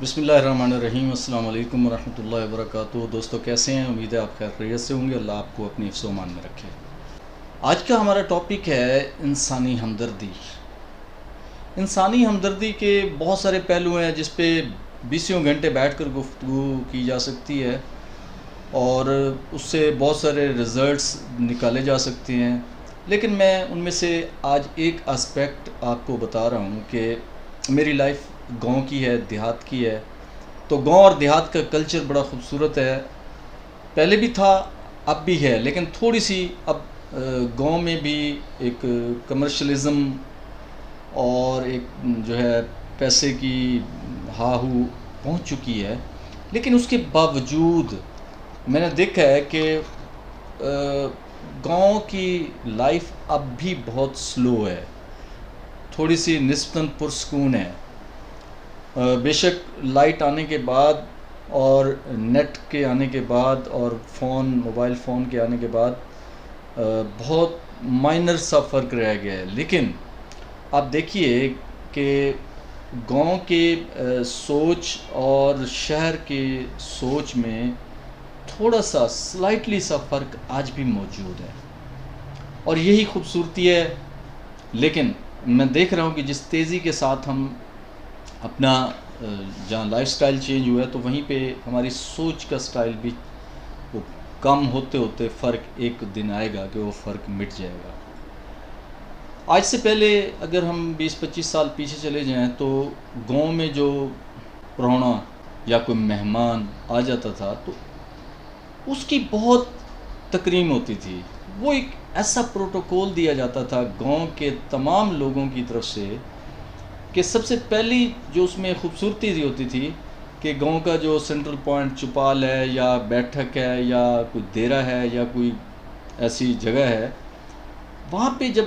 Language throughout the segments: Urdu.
بسم اللہ الرحمن الرحیم۔ السلام علیکم ورحمۃ اللہ وبرکاتہ۔ دوستو کیسے ہیں؟ امید ہے آپ خیریت سے ہوں گے۔ اللہ آپ کو اپنی حفظ و امان میں رکھے۔ آج کا ہمارا ٹاپک ہے انسانی ہمدردی۔ انسانی ہمدردی کے بہت سارے پہلو ہیں جس پہ بیسیوں گھنٹے بیٹھ کر گفتگو کی جا سکتی ہے اور اس سے بہت سارے رزلٹس نکالے جا سکتے ہیں، لیکن میں ان میں سے آج ایک اسپیکٹ آپ کو بتا رہا ہوں کہ میری لائف گاؤں کی ہے، دیہات کی ہے۔ تو گاؤں اور دیہات کا کلچر بڑا خوبصورت ہے، پہلے بھی تھا اب بھی ہے، لیکن تھوڑی سی اب گاؤں میں بھی ایک کمرشلزم اور ایک جو ہے پیسے کی ہا ہو پہنچ چکی ہے۔ لیکن اس کے باوجود میں نے دیکھا ہے کہ گاؤں کی لائف اب بھی بہت سلو ہے، تھوڑی سی نسبتاً پرسکون ہے۔ بے شک لائٹ آنے کے بعد اور نیٹ کے آنے کے بعد اور موبائل فون کے آنے کے بعد بہت مائنر سا فرق رہ گیا ہے، لیکن آپ دیکھیے کہ گاؤں کے سوچ اور شہر کے سوچ میں تھوڑا سا سلائٹلی سا فرق آج بھی موجود ہے، اور یہی خوبصورتی ہے۔ لیکن میں دیکھ رہا ہوں کہ جس تیزی کے ساتھ ہم اپنا جہاں لائف سٹائل چینج ہوا ہے تو وہیں پہ ہماری سوچ کا سٹائل بھی وہ کم ہوتے ہوتے فرق ایک دن آئے گا کہ وہ فرق مٹ جائے گا۔ آج سے پہلے اگر ہم 20-25 سال پیچھے چلے جائیں تو گاؤں میں جو پرانا یا کوئی مہمان آ جاتا تھا تو اس کی بہت تکریم ہوتی تھی، وہ ایک ایسا پروٹوکول دیا جاتا تھا گاؤں کے تمام لوگوں کی طرف سے کہ سب سے پہلی جو اس میں خوبصورتی دی ہوتی تھی کہ گاؤں کا جو سینٹرل پوائنٹ چوپال ہے یا بیٹھک ہے یا کوئی دیرہ ہے یا کوئی ایسی جگہ ہے، وہاں پہ جب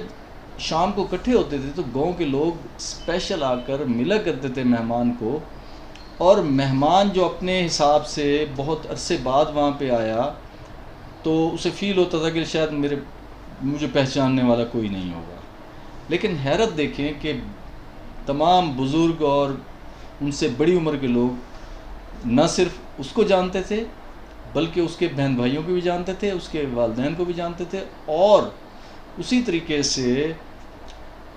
شام کو اکٹھے ہوتے تھے تو گاؤں کے لوگ اسپیشل آ کر ملا کرتے تھے مہمان کو، اور مہمان جو اپنے حساب سے بہت عرصے بعد وہاں پہ آیا تو اسے فیل ہوتا تھا کہ شاید مجھے پہچاننے والا کوئی نہیں ہوگا۔ لیکن حیرت دیکھیں کہ تمام بزرگ اور ان سے بڑی عمر کے لوگ نہ صرف اس کو جانتے تھے بلکہ اس کے بہن بھائیوں کو بھی جانتے تھے، اس کے والدین کو بھی جانتے تھے، اور اسی طریقے سے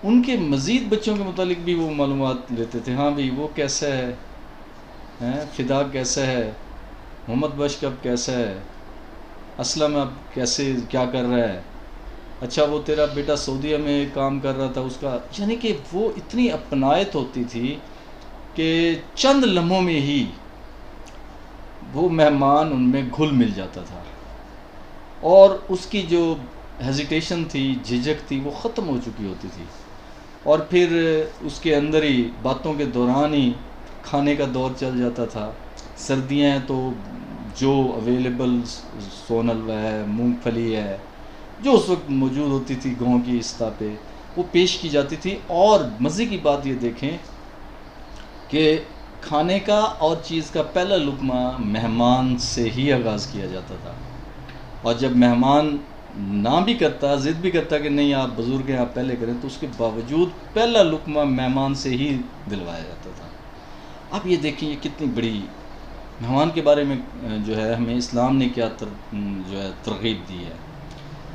ان کے مزید بچوں کے متعلق بھی وہ معلومات لیتے تھے۔ ہاں بھئی وہ کیسا ہے، فدا کیسا ہے، محمد بشک اب کیسا ہے، اسلم اب کیسے کیا کر رہا ہے، اچھا وہ تیرا بیٹا سعودیہ میں کام کر رہا تھا اس کا، یعنی کہ وہ اتنی اپنائیت ہوتی تھی کہ چند لمحوں میں ہی وہ مہمان ان میں گھل مل جاتا تھا، اور اس کی جو ہیزیٹیشن تھی، جھجک تھی، وہ ختم ہو چکی ہوتی تھی، اور پھر اس کے اندر ہی باتوں کے دوران ہی کھانے کا دور چل جاتا تھا۔ سردیاں ہیں تو جو اویلیبل سون حلوہ ہے، مونگ پھلی ہے، جو اس وقت موجود ہوتی تھی گاؤں کی سطح پہ، وہ پیش کی جاتی تھی۔ اور مزے کی بات یہ دیکھیں کہ کھانے کا اور چیز کا پہلا لقمہ مہمان سے ہی آغاز کیا جاتا تھا، اور جب مہمان نہ بھی کرتا، ضد بھی کرتا کہ نہیں آپ بزرگ ہیں آپ پہلے کریں، تو اس کے باوجود پہلا لقمہ مہمان سے ہی دلوایا جاتا تھا۔ اب یہ دیکھیں یہ کتنی بڑی مہمان کے بارے میں جو ہے ہمیں اسلام نے کیا جو ہے ترغیب دی ہے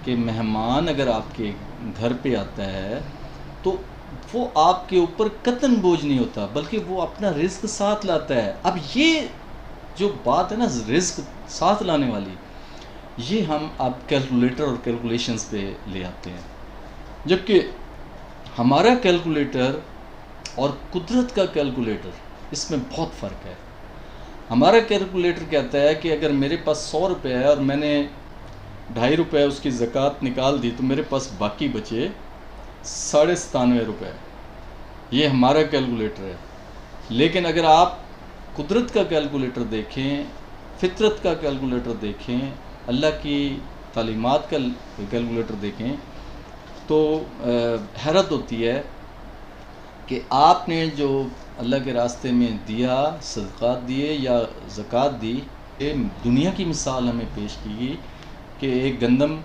کہ مہمان اگر آپ کے گھر پہ آتا ہے تو وہ آپ کے اوپر قطعاً بوجھ نہیں ہوتا، بلکہ وہ اپنا رزق ساتھ لاتا ہے۔ اب یہ جو بات ہے نا رزق ساتھ لانے والی، یہ ہم اب کیلکولیٹر اور کیلکولیشنز پہ لے آتے ہیں، جبکہ ہمارا کیلکولیٹر اور قدرت کا کیلکولیٹر اس میں بہت فرق ہے۔ ہمارا کیلکولیٹر کہتا ہے کہ اگر میرے پاس 100 روپے ہے اور میں نے 2.5 روپے اس کی زکوٰۃ نکال دی تو میرے پاس باقی بچے 97.5 روپے۔ یہ ہمارا کیلکولیٹر ہے۔ لیکن اگر آپ قدرت کا کیلکولیٹر دیکھیں، فطرت کا کیلکولیٹر دیکھیں، اللہ کی تعلیمات کا کیلکولیٹر دیکھیں تو حیرت ہوتی ہے کہ آپ نے جو اللہ کے راستے میں دیا، صدقات دیے یا زکوٰۃ دی، یہ دنیا کی مثال ہمیں پیش کی گئی کہ ایک گندم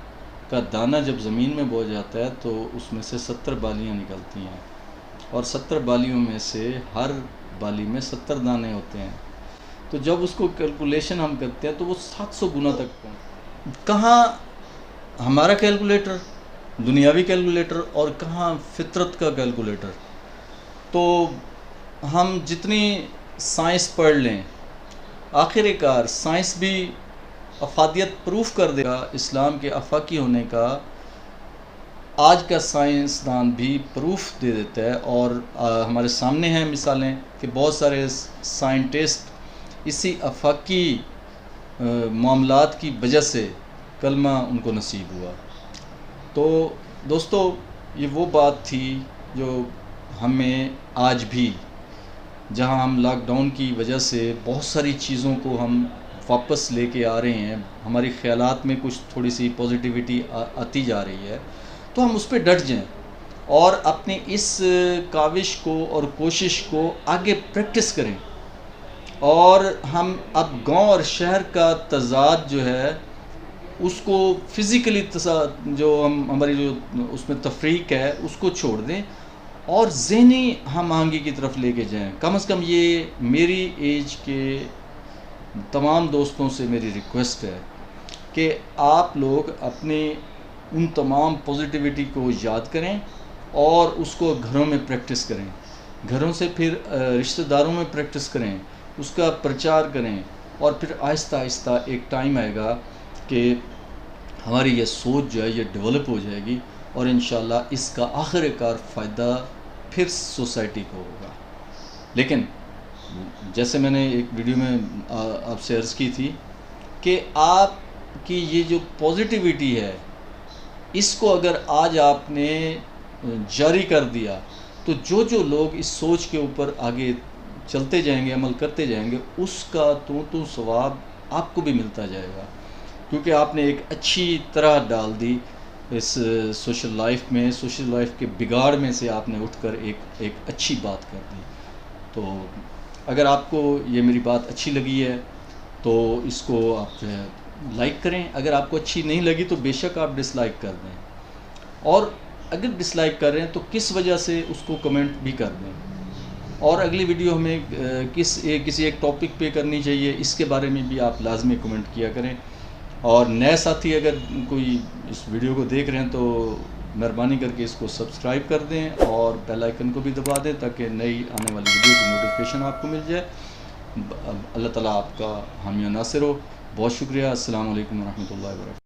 کا دانہ جب زمین میں بو جاتا ہے تو اس میں سے 70 بالیاں نکلتی ہیں، اور 70 بالیوں میں سے ہر بالی میں 70 دانے ہوتے ہیں، تو جب اس کو کیلکولیشن ہم کرتے ہیں تو وہ 700 گنا تک پہنچ، کہاں ہمارا کیلکولیٹر دنیاوی کیلکولیٹر اور کہاں فطرت کا کیلکولیٹر. تو ہم جتنی سائنس پڑھ لیں، آخر کار سائنس بھی افادیت پروف کر دے گا اسلام کے آفاقی ہونے کا. آج کا سائنسدان بھی پروف دے دیتا ہے، اور ہمارے سامنے ہیں مثالیں کہ بہت سارے سائنٹسٹ اسی آفاقی معاملات کی وجہ سے کلمہ ان کو نصیب ہوا. تو دوستو، یہ وہ بات تھی جو ہمیں آج بھی، جہاں ہم لاک ڈاؤن کی وجہ سے بہت ساری چیزوں کو ہم واپس لے کے آ رہے ہیں، ہماری خیالات میں کچھ تھوڑی سی پازیٹیوٹی آتی جا رہی ہے، تو ہم اس پہ ڈٹ جائیں اور اپنی اس کاوش کو اور کوشش کو آگے پریکٹس کریں. اور ہم اب گاؤں اور شہر کا تضاد جو ہے اس کو فزیکلی جو ہماری جو اس میں تفریق ہے اس کو چھوڑ دیں اور ذہنی ہم آہنگی کی طرف لے کے جائیں. کم از کم یہ میری ایج کے تمام دوستوں سے میری ریکویسٹ ہے کہ آپ لوگ اپنی ان تمام پازیٹیوٹی کو یاد کریں اور اس کو گھروں میں پریکٹس کریں، گھروں سے پھر رشتہ داروں میں پریکٹس کریں، اس کا پرچار کریں، اور پھر آہستہ آہستہ ایک ٹائم آئے گا کہ ہماری یہ سوچ جو ہے یہ ڈیولپ ہو جائے گی، اور انشاءاللہ اس کا آخر کار فائدہ پھر سوسائٹی کو ہوگا. لیکن جیسے میں نے ایک ویڈیو میں آپ سے عرض کی تھی کہ آپ کی یہ جو پازیٹیوٹی ہے، اس کو اگر آج آپ نے جاری کر دیا تو جو لوگ اس سوچ کے اوپر آگے چلتے جائیں گے، عمل کرتے جائیں گے، اس کا تو ثواب آپ کو بھی ملتا جائے گا، کیونکہ آپ نے ایک اچھی طرح ڈال دی اس سوشل لائف میں، سوشل لائف کے بگاڑ میں سے آپ نے اٹھ کر ایک اچھی بات کر دی. تو اگر آپ کو یہ میری بات اچھی لگی ہے تو اس کو آپ جو ہے لائک کریں، اگر آپ کو اچھی نہیں لگی تو بے شک آپ ڈس لائک کر دیں، اور اگر ڈس لائک کر رہے ہیں تو کس وجہ سے اس کو کمنٹ بھی کر دیں. اور اگلی ویڈیو ہمیں کسی ایک ٹاپک پہ کرنی چاہیے، اس کے بارے میں بھی آپ لازمی کمنٹ کیا کریں. اور نئے ساتھی اگر کوئی اس ویڈیو کو دیکھ رہے ہیں تو مہربانی کر کے اس کو سبسکرائب کر دیں اور بیل آئیکن کو بھی دبا دیں تاکہ نئی آنے والی ویڈیو کی نوٹیفیکیشن آپ کو مل جائے. اللہ تعالیٰ آپ کا حامی و ناصر ہو. بہت شکریہ. السلام علیکم ورحمۃ اللہ وبرکاتہ.